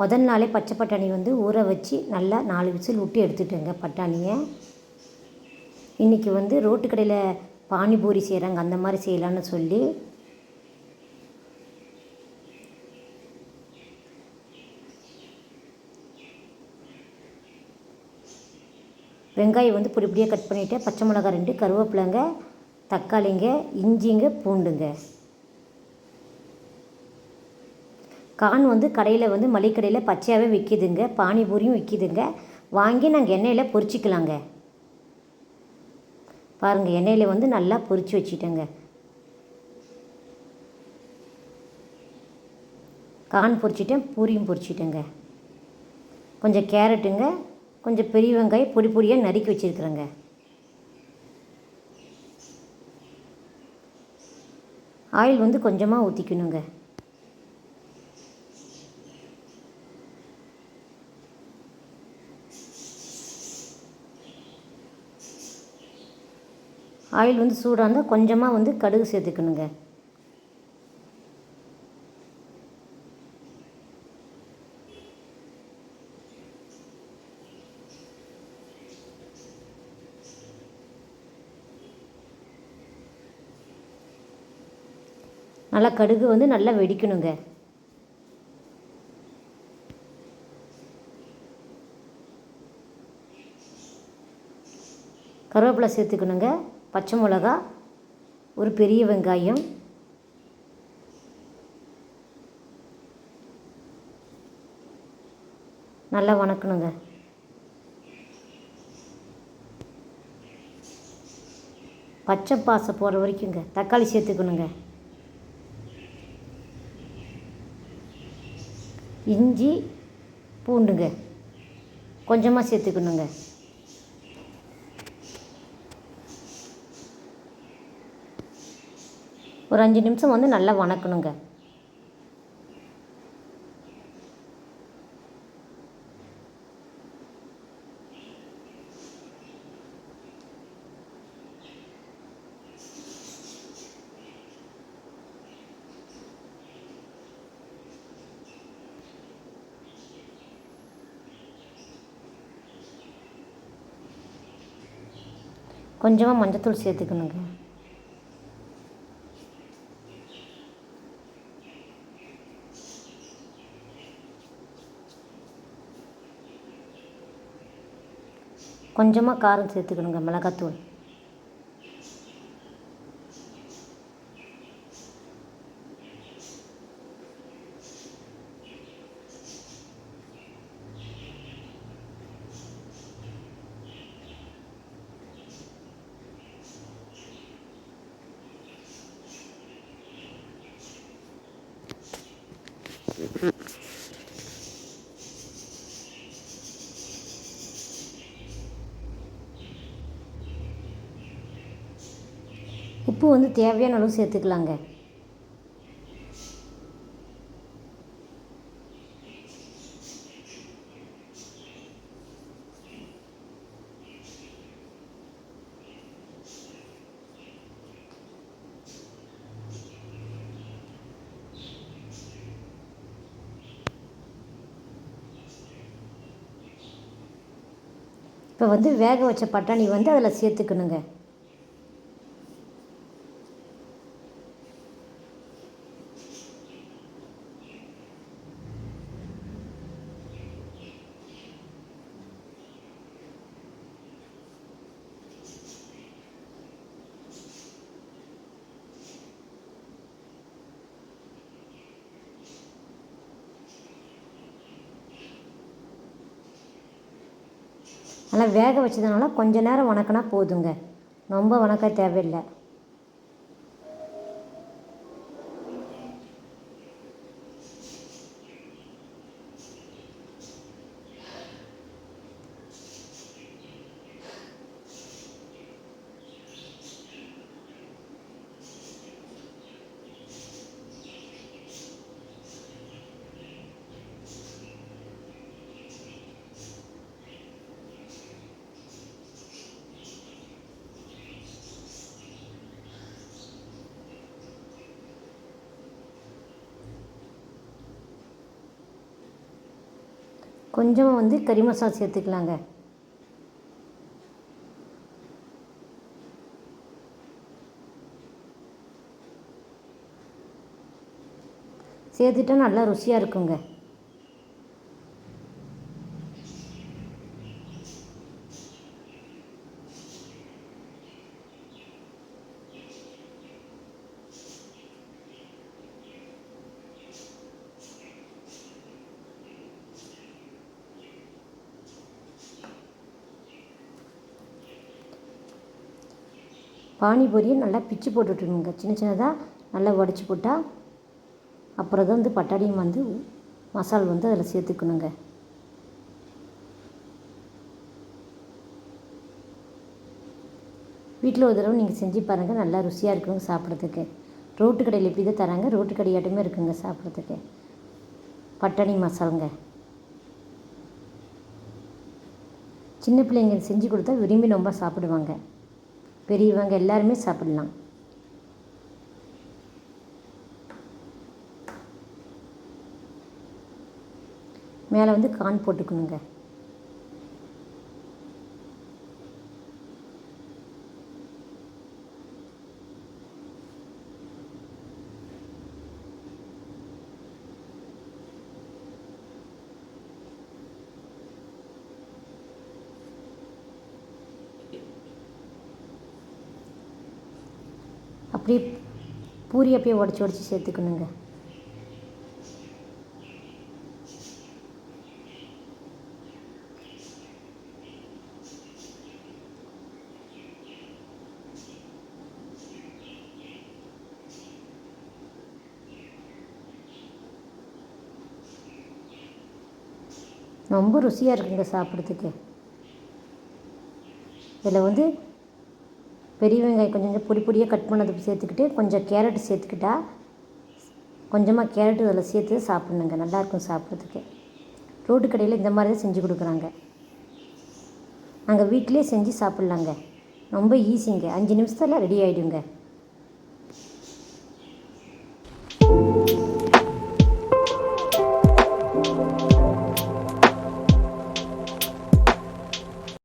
முதல் நாளே பச்சை பட்டாணி வந்து ஊற வச்சு நல்லா 4 விசில் விட்டு எடுத்துட்டேங்க பட்டாணியை. இன்றைக்கி வந்து ரோட்டு கடையில் பானிபூரி செய்கிறாங்க, அந்த மாதிரி செய்யலான்னு சொல்லி வெங்காயம் வந்து பொடி பொடியாக கட் பண்ணிவிட்டேன். பச்சை மிளகாய் 2, கருவேப்பிலைங்க, தக்காளிங்க, இஞ்சிங்க, பூண்டுங்க. கான் வந்து கடையில் வந்து மளிகை கடையில் பச்சையாகவே விற்கிதுங்க, பானிபூரியும் விற்கிதுங்க. வாங்கி நாங்கள் எண்ணெயில் பொரிச்சிக்கலாங்க. பாருங்கள், எண்ணெயில் வந்து நல்லா பொரித்து வச்சுட்டேங்க. கான் பொரிச்சிட்டேன், பூரியும் பொரிச்சிட்டேங்க. கொஞ்சம் கேரட்டுங்க, கொஞ்சம் பெரிய வெங்காயம் பொடி பொடியாக நறுக்கி வச்சுருக்குறேங்க. ஆயில் வந்து கொஞ்சமாக ஊற்றிக்கணுங்க. ஆயில் வந்து சூடாக இருந்தால் கொஞ்சமாக வந்து கடுகு சேர்த்துக்கணுங்க. நல்லா கடுகு வந்து நல்லா வெடிக்கணுங்க. கருவேப்பிலை சேர்த்துக்கணுங்க. பச்சை மிளகா, ஒரு பெரிய வெங்காயம், நல்லா வணக்கணுங்க. பச்சை பாசை போகிற வரைக்குங்க. தக்காளி சேர்த்துக்கணுங்க. இஞ்சி பூண்டுங்க கொஞ்சமாக சேர்த்துக்கணுங்க. ஒரு 5 நிமிஷம் வந்து நல்லா வணக்கணுங்க. கொஞ்சமாக மஞ்சத்தூள் சேர்த்துக்கணுங்க. கொஞ்சமாக காரம் சேர்த்துக்கணுங்க, மிளகாத்தூள். உப்பு வந்து தேவையான அளவு சேர்த்துக்கலாங்க. இப்போ வந்து வேக வச்ச பட்டாணி வந்து அதில் சேர்த்துக்கணுங்க. நல்லா வேக வச்சதுனால கொஞ்ச நேரம் வணக்கினா போதுங்க, ரொம்ப வணக்க தேவையில்லை. கொஞ்சமாக வந்து கறி மசாலா சேர்த்துக்கலாங்க. சேர்த்துட்டா நல்லா ருசியாக இருக்குங்க. பானிபூரியை நல்லா பிச்சு போட்டுட்டுருங்க. சின்ன சின்னதாக நல்லா உடச்சி போட்டால் அப்புறம் தான் வந்து பட்டாணியும் வந்து மசால் வந்து அதில் சேர்த்துக்கணுங்க. வீட்டில் ஒரு தடவை நீங்கள் செஞ்சு பாருங்கள், நல்லா ருசியாக இருக்குங்க சாப்பிட்றதுக்கு. ரோட்டு கடையில் எப்படி தான் தராங்க, ரோட்டு கடையாட்டமே இருக்குங்க சாப்பிட்றதுக்கு பட்டாணி மசாலுங்க. சின்ன பிள்ளைங்க செஞ்சு கொடுத்தா விரும்பி ரொம்ப சாப்பிடுவாங்க. பெரியவங்க எல்லாருமே சாப்பிடலாம். மேலே வந்து கார்ன் போட்டுக்கணுங்க. அப்படியே பூரி அப்படியே உடச்சி சேர்த்துக்கணுங்க. ரொம்ப ருசியாக இருக்குங்க சாப்பிட்றதுக்கு. இதில் வந்து பெரிய வெங்காயம் கொஞ்சம் பொடி பொடியாக கட் பண்ணது சேர்த்துக்கிட்டு கொஞ்சம் கேரட் சேர்த்துக்கிட்டா கொஞ்சமாக கேரட் அதில் சேர்த்து சாப்பிட்ணுங்க. நல்லாயிருக்கும் சாப்பிட்றதுக்கு. ரோட்டு கடையில் இந்த மாதிரி தான் செஞ்சு கொடுக்குறாங்க. நாங்கள் வீட்டிலே செஞ்சு சாப்பிட்லாங்க. ரொம்ப ஈஸிங்க. 5 நிமிஷத்தில் ரெடி ஆகிடுங்க.